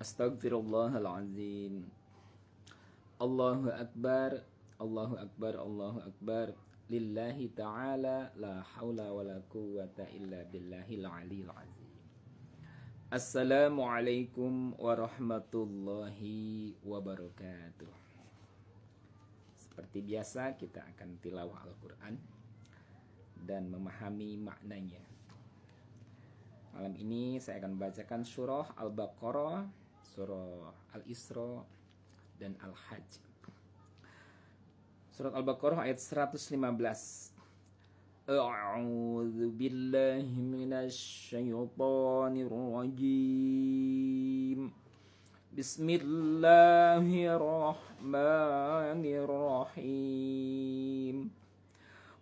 Astaghfirullahalazim. Allahu akbar, Allahu akbar, Allahu akbar. Lillahi ta'ala la haula wa la quwwata illa billahil aliyil azim. Assalamualaikum warahmatullahi wabarakatuh. Seperti biasa kita akan tilawah Al-Quran dan memahami maknanya. Malam ini saya akan membacakan surah Al-Baqarah, surah Al-Isra, dan Al-Hajj. Surat Al-Baqarah ayat 115. A'udzu billahi minasy syaithanir rajim. Bismillahirrahmanirrahim.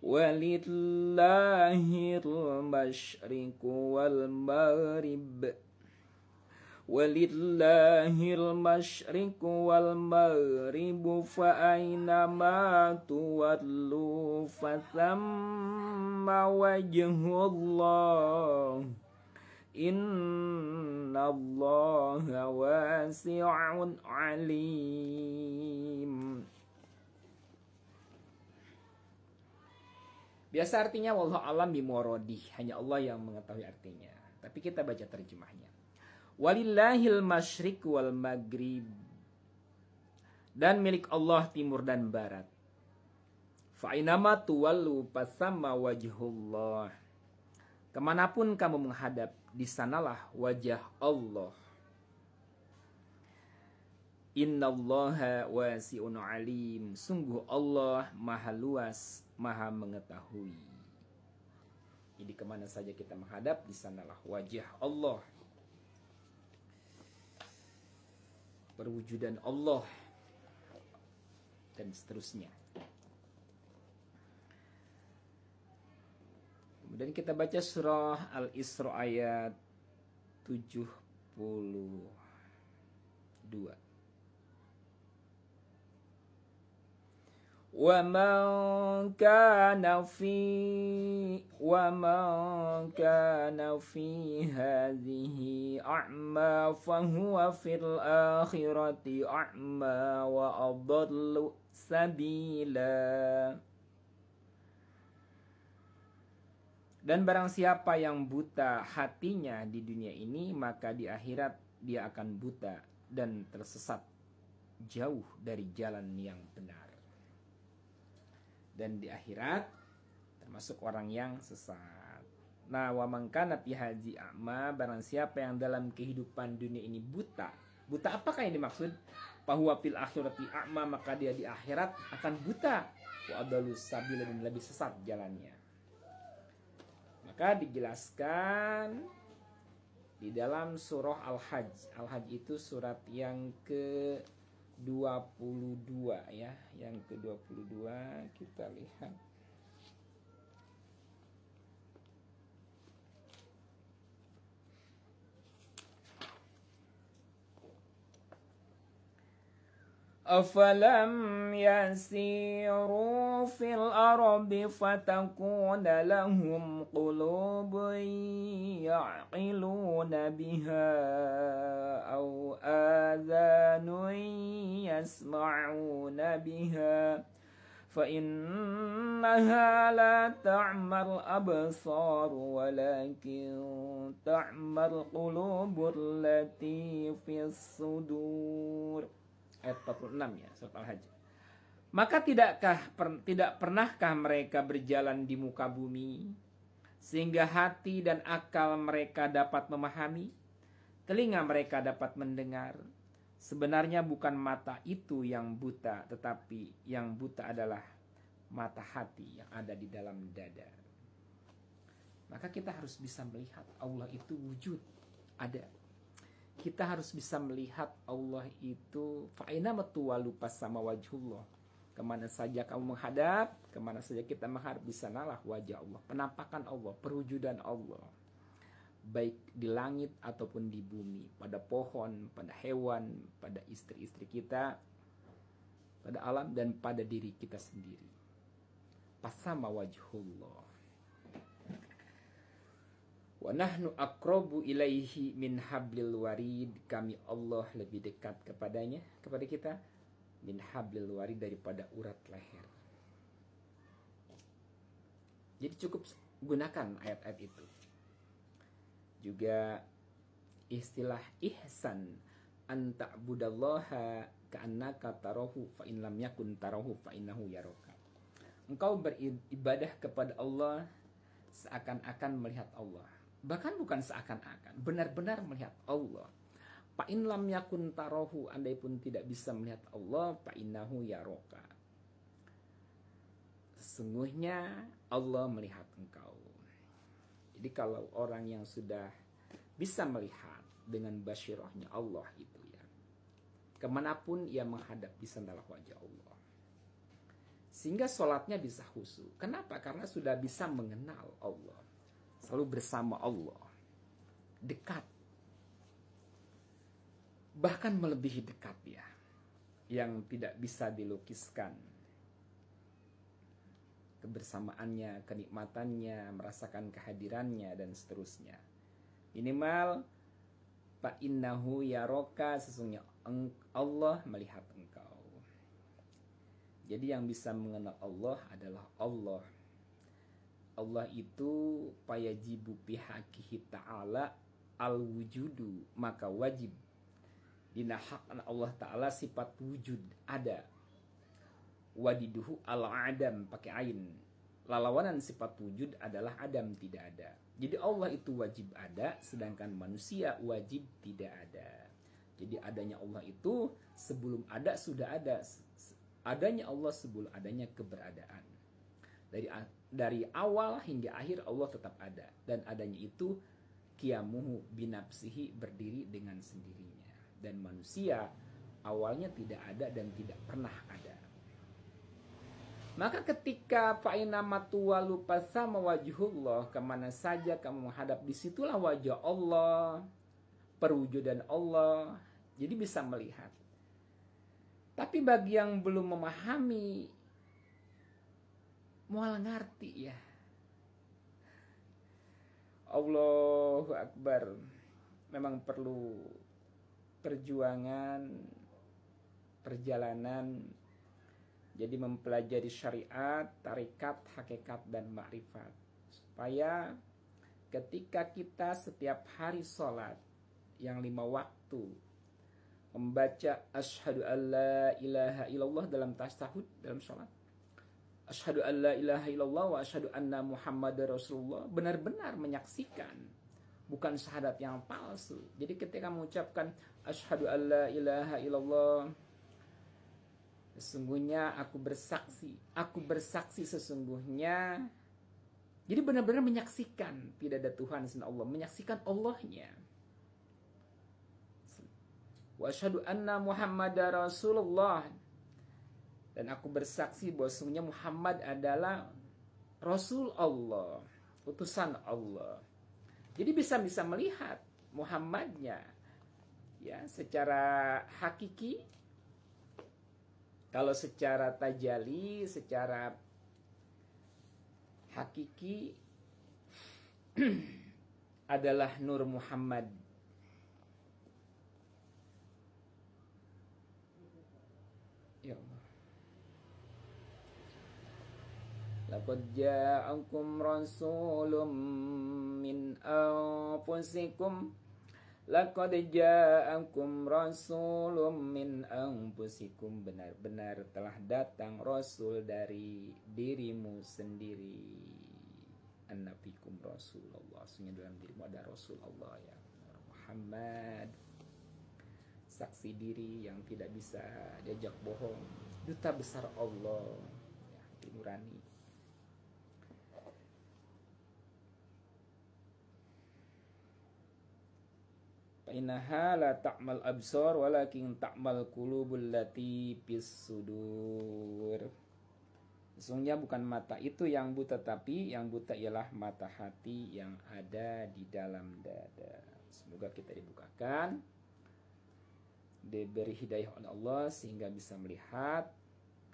Walillahil masyriqu wal maghrib. Walillahil masyriqu wal maghribu fa aynama tuwallu fathamma wajhullah. Innallaha wasi'un alim. Biasa artinya wallahu alam bimuradi, hanya Allah yang mengetahui artinya. Tapi kita baca terjemahnya. Walillahil masyriq wal maghrib, dan milik Allah timur dan barat. Fa'inama tuwallu fasamma wajhullah. Kemanapun kamu menghadap, di sanalah wajah Allah. Innallaha wasi'un alim. Sungguh Allah maha luas, maha mengetahui. Jadi kemana saja kita menghadap, di sanalah wajah Allah. Perwujudan Allah dan seterusnya. Kemudian kita baca surah Al-Isra ayat 72. وَمَنْ كَانَ فِي هَذِهِ أَعْمَى فَهُوَ فِي الْآخِرَةِ أَعْمَى وَأَضَلُّ سَبِيلًا. Dan barang siapa yang buta hatinya di dunia ini, maka di akhirat dia akan buta dan tersesat jauh dari jalan yang benar. Dan di akhirat termasuk orang yang sesat. Nah, wa man kana fi hadzi a'ma, barang siapa yang dalam kehidupan dunia ini buta. Buta apakah yang dimaksud? Fahuwa fil akhirati a'ma, maka dia di akhirat akan buta. Wa adallu sabila, dan lebih sesat jalannya. Maka dijelaskan di dalam surah Al-Hajj. Al-Hajj itu surat yang ke-22 ya, yang ke-22 kita lihat. Afalam yasiru fil ardi fatakuna lahum qulubun ya'qiluna biha aw adhanun yasma'una biha fa innaha la ta'mal absar walakin ta'mal qulubul lati fis sudur. Ayat 46 ya, surat Al-Hajj. Maka tidak pernahkah mereka berjalan di muka bumi sehingga hati dan akal mereka dapat memahami, telinga mereka dapat mendengar? Sebenarnya bukan mata itu yang buta, tetapi yang buta adalah mata hati yang ada di dalam dada. Maka kita harus bisa melihat Allah itu wujud, ada. Kita harus bisa melihat Allah itu fa'ina matuwalu sama wajhullah. Kemana saja kamu menghadap, kemana saja kita menghadap, di sanalah wajah Allah, penampakan Allah, perwujudan Allah. Baik di langit ataupun di bumi, pada pohon, pada hewan, pada istri-istri kita, pada alam, dan pada diri kita sendiri. Pasama wajhullah. Wa nahnu aqrabu ilaihi min hablil warid, kami Allah lebih dekat kepadanya, kepada kita, min hablil warid, daripada urat leher. Jadi cukup gunakan ayat-ayat itu. Juga istilah ihsan, an ta'budallaha ka'annaka tarahu fa in lam yakun tarahu fa innahu yaraka. Engkau beribadah kepada Allah seakan-akan melihat Allah. Bahkan bukan seakan-akan, benar-benar melihat Allah. Fa in lam yakun tarahu, andai pun tidak bisa melihat Allah, fa innahu yaraka, sesungguhnya Allah melihat engkau. Jadi kalau orang yang sudah bisa melihat dengan basyirahnya Allah itu ya, kemanapun ia menghadap bisa mendalah wajah Allah, sehingga sholatnya bisa khusyuk. Kenapa? Karena sudah bisa mengenal Allah, selalu bersama Allah, dekat, bahkan melebihi dekat ya, yang tidak bisa dilukiskan kebersamaannya, kenikmatannya, merasakan kehadirannya, dan seterusnya. Minimal fa innahu yaraka, sesungguhnya Allah melihat engkau. Jadi yang bisa mengenal Allah adalah Allah. Allah itu fayajibu bihaqihi ta'ala al-wujudu, maka wajib dina hak Allah Ta'ala sifat wujud, ada. Wadiduhu al-adam, pakai ain. Lalawanan sifat wujud adalah adam, tidak ada. Jadi Allah itu wajib ada, sedangkan manusia wajib tidak ada. Jadi adanya Allah itu sebelum ada sudah ada. Adanya Allah sebelum adanya keberadaan. Dari awal hingga akhir Allah tetap ada. Dan adanya itu qiyamuhu binafsihi, berdiri dengan sendirinya. Dan manusia awalnya tidak ada dan tidak pernah ada. Maka ketika fa'ina matuwalu pasama wajhullah, kemana saja kamu menghadap, disitulah wajah Allah, perwujudan Allah. Jadi bisa melihat. Tapi bagi yang belum memahami, mual ngerti ya. Allahu Akbar. Memang perlu perjuangan, perjalanan. Jadi mempelajari syariat, tarikat, hakikat, dan makrifat. Supaya ketika kita setiap hari sholat yang 5 waktu, membaca asyhadu alla ilaha illallah dalam tasyahud, dalam sholat, asyhadu alla ilaha illallah wa asyhadu anna muhammadar rasulullah, benar-benar menyaksikan, bukan syahadat yang palsu. Jadi ketika mengucapkan asyhadu alla ilaha illallah, sesungguhnya aku bersaksi sesungguhnya. Jadi benar-benar menyaksikan tidak ada Tuhan selain Allah, menyaksikan Allahnya. Wa asyhadu anna Muhammadar Rasulullah, dan aku bersaksi bahwa sesungguhnya Muhammad adalah Rasul Allah, utusan Allah. Jadi bisa melihat Muhammadnya ya secara hakiki. Kalau secara tajali, secara hakiki adalah Nur Muhammad. Ya Allah. Laqad ja'akum rasulun min anfusikum, laqad ja'akum rasulun min anfusikum, benar-benar telah datang rasul dari dirimu sendiri. Annabikum Rasulullah, sesungguhnya dalam dirimu ada Rasulullah ya Muhammad, saksi diri yang tidak bisa diajak bohong, duta besar Allah ya, nurani. Innaha la ta'mal absar walakin ta'mal qulubul lati fis sudur. Sesungguhnya bukan mata itu yang buta, tapi yang buta ialah mata hati yang ada di dalam dada. Semoga kita dibukakan, diberi hidayah oleh Allah sehingga bisa melihat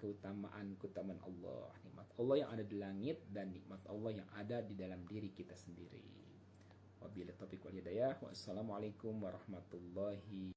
keutamaan Allah, nikmat Allah yang ada di langit dan nikmat Allah yang ada di dalam diri kita sendiri. Wabillahi taufiq wal hidayah. Wassalamualaikum warahmatullahi